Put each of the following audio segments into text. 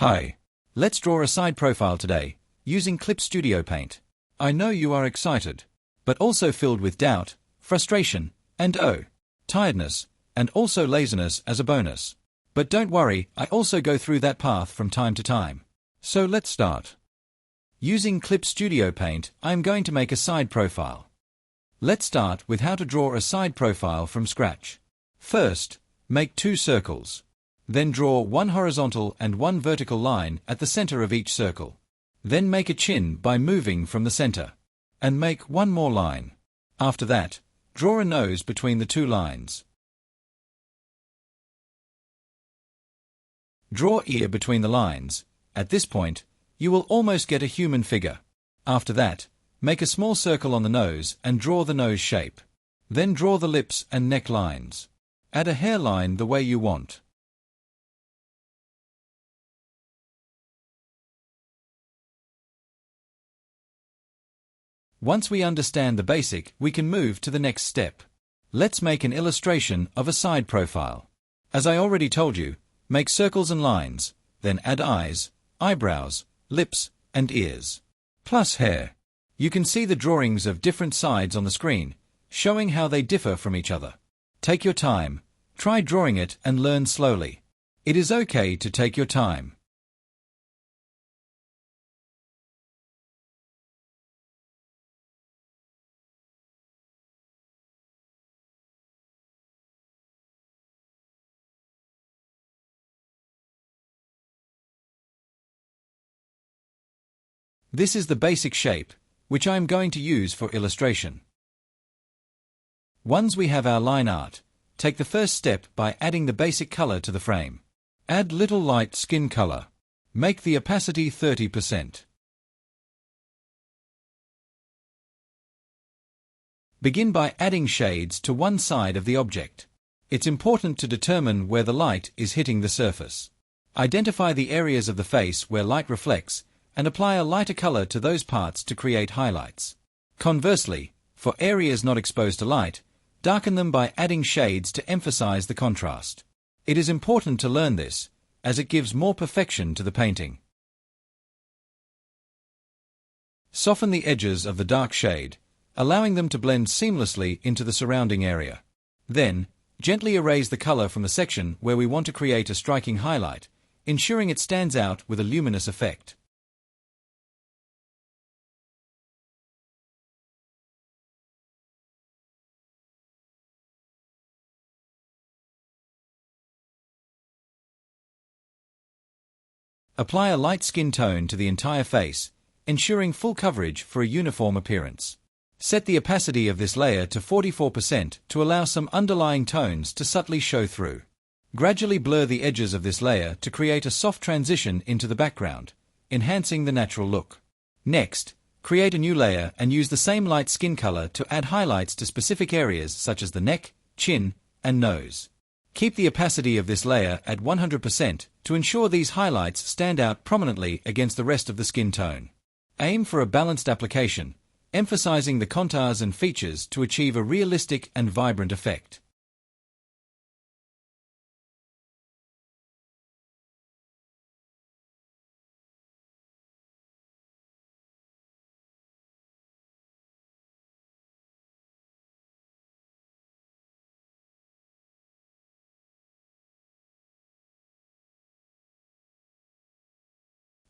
Hi. Let's draw a side profile today, using clipstudiopaint. I know you are excited, but also filled with doubt, frustration, and tiredness, and also laziness as a bonus. But don't worry, I also go through that path from time to time. So let's start. Using clipstudiopaint, I am going to make a side profile. Let's start with how to draw a side profile from scratch. First, make 2 circles. Then draw 1 horizontal and 1 vertical line at the center of each circle. Then make a chin by moving from the center. And make 1 more line. After that, draw a nose between the 2 lines. Draw ear between the lines. At this point, you will almost get a human figure. After that, make a small circle on the nose and draw the nose shape. Then draw the lips and neck lines. Add a hairline the way you want. Once we understand the basic, we can move to the next step. Let's make an illustration of a side profile. As I already told you, make circles and lines, then add eyes, eyebrows, lips, and ears. Plus hair. You can see the drawings of different sides on the screen, showing how they differ from each other. Take your time, try drawing it and learn slowly. It is okay to take your time. This is the basic shape, which I am going to use for illustration. Once we have our line art, take the first step by adding the basic color to the frame. Add little light skin color. Make the opacity 30%. Begin by adding shades to one side of the object. It's important to determine where the light is hitting the surface. Identify the areas of the face where light reflects, and apply a lighter color to those parts to create highlights. Conversely, for areas not exposed to light, darken them by adding shades to emphasize the contrast. It is important to learn this, as it gives more perfection to the painting. Soften the edges of the dark shade, allowing them to blend seamlessly into the surrounding area. Then, gently erase the color from the section where we want to create a striking highlight, ensuring it stands out with a luminous effect. Apply a light skin tone to the entire face, ensuring full coverage for a uniform appearance. Set the opacity of this layer to 44% to allow some underlying tones to subtly show through. Gradually blur the edges of this layer to create a soft transition into the background, enhancing the natural look. Next, create a new layer and use the same light skin color to add highlights to specific areas such as the neck, chin, and nose. Keep the opacity of this layer at 100% to ensure these highlights stand out prominently against the rest of the skin tone. Aim for a balanced application, emphasizing the contours and features to achieve a realistic and vibrant effect.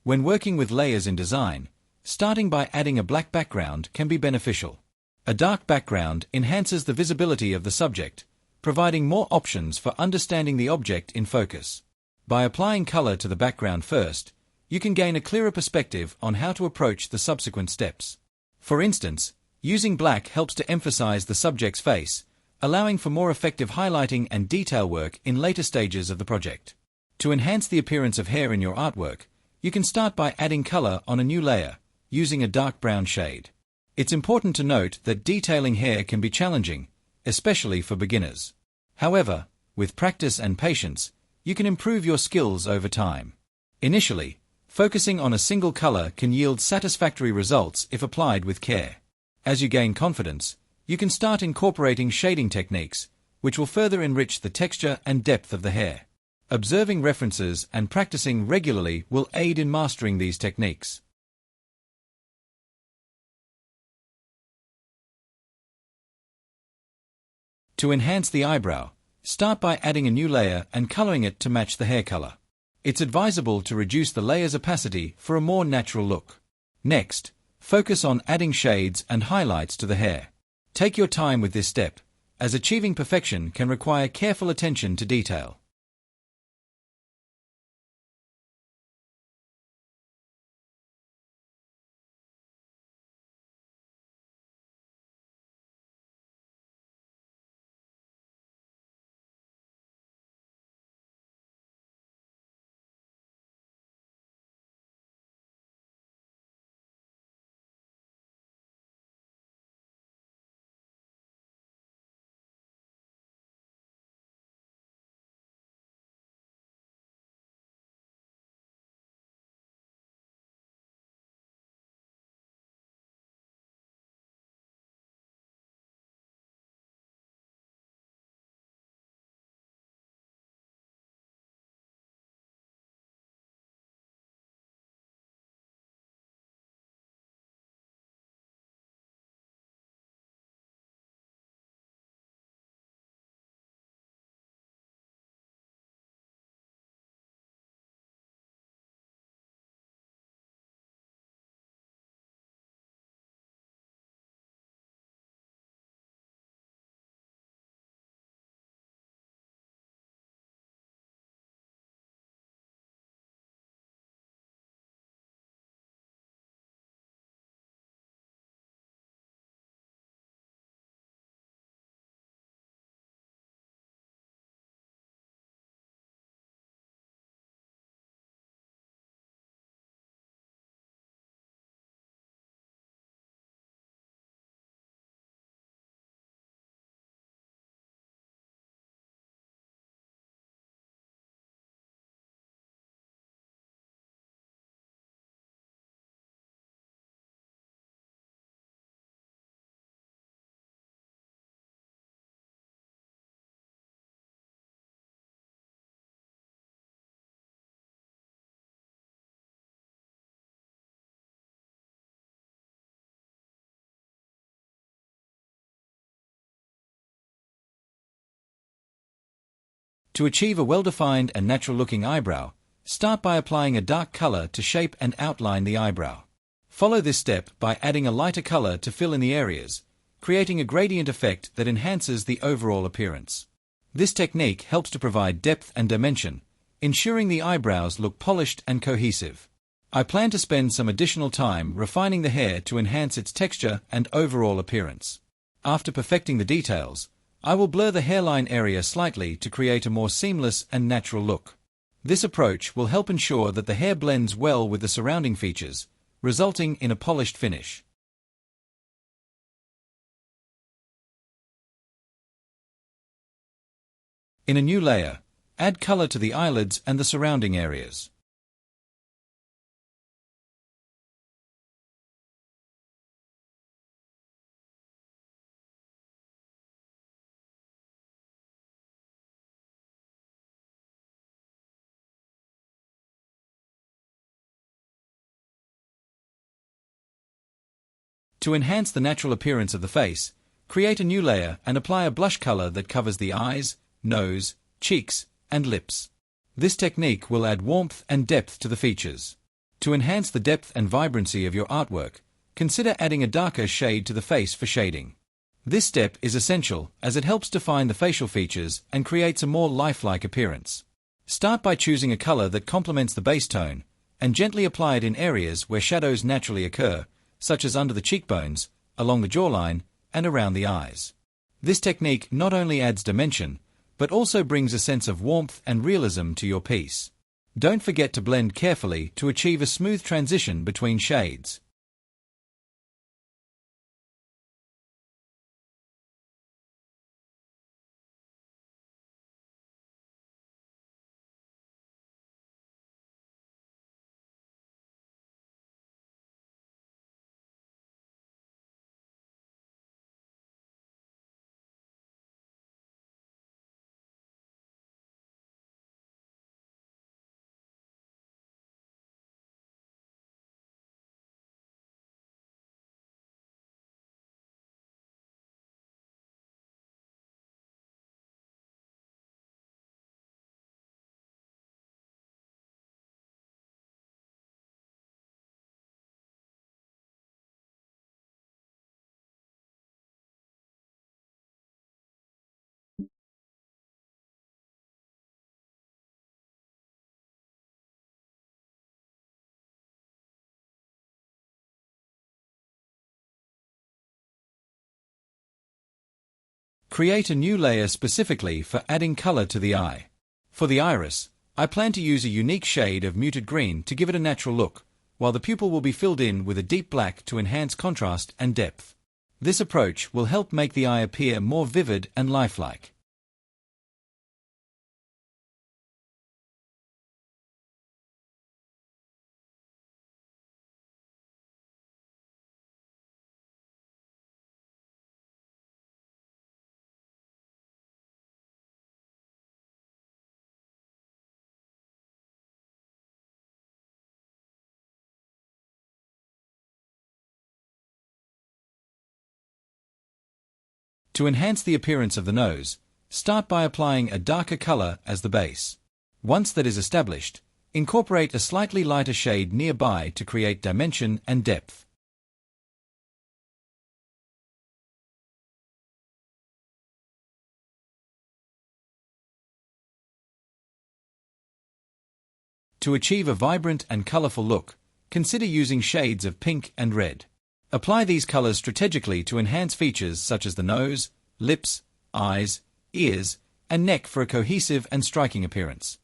When working with layers in design, starting by adding a black background can be beneficial. A dark background enhances the visibility of the subject, providing more options for understanding the object in focus. By applying color to the background first, you can gain a clearer perspective on how to approach the subsequent steps. For instance, using black helps to emphasize the subject's face, allowing for more effective highlighting and detail work in later stages of the project. To enhance the appearance of hair in your artwork, you can start by adding color on a new layer, using a dark brown shade. It's important to note that detailing hair can be challenging, especially for beginners. However, with practice and patience, you can improve your skills over time. Initially, focusing on a single color can yield satisfactory results if applied with care. As you gain confidence, you can start incorporating shading techniques, which will further enrich the texture and depth of the hair. Observing references and practicing regularly will aid in mastering these techniques. To enhance the eyebrow, start by adding a new layer and coloring it to match the hair color. It's advisable to reduce the layer's opacity for a more natural look. Next, focus on adding shades and highlights to the hair. Take your time with this step, as achieving perfection can require careful attention to detail. To achieve a well-defined and natural-looking eyebrow, start by applying a dark color to shape and outline the eyebrow. Follow this step by adding a lighter color to fill in the areas, creating a gradient effect that enhances the overall appearance. This technique helps to provide depth and dimension, ensuring the eyebrows look polished and cohesive. I plan to spend some additional time refining the hair to enhance its texture and overall appearance. After perfecting the details, I will blur the hairline area slightly to create a more seamless and natural look. This approach will help ensure that the hair blends well with the surrounding features, resulting in a polished finish. In a new layer, add color to the eyelids and the surrounding areas. To enhance the natural appearance of the face, create a new layer and apply a blush color that covers the eyes, nose, cheeks, and lips. This technique will add warmth and depth to the features. To enhance the depth and vibrancy of your artwork, consider adding a darker shade to the face for shading. This step is essential as it helps define the facial features and creates a more lifelike appearance. Start by choosing a color that complements the base tone and gently apply it in areas where shadows naturally occur, such as under the cheekbones, along the jawline, and around the eyes. This technique not only adds dimension, but also brings a sense of warmth and realism to your piece. Don't forget to blend carefully to achieve a smooth transition between shades. Create a new layer specifically for adding color to the eye. For the iris, I plan to use a unique shade of muted green to give it a natural look, while the pupil will be filled in with a deep black to enhance contrast and depth. This approach will help make the eye appear more vivid and lifelike. To enhance the appearance of the nose, start by applying a darker color as the base. Once that is established, incorporate a slightly lighter shade nearby to create dimension and depth. To achieve a vibrant and colorful look, consider using shades of pink and red. Apply these colors strategically to enhance features such as the nose, lips, eyes, ears, and neck for a cohesive and striking appearance.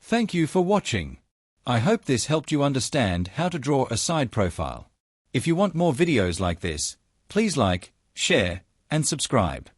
Thank you for watching. I hope this helped you understand how to draw a side profile. If you want more videos like this, please like, share, and subscribe.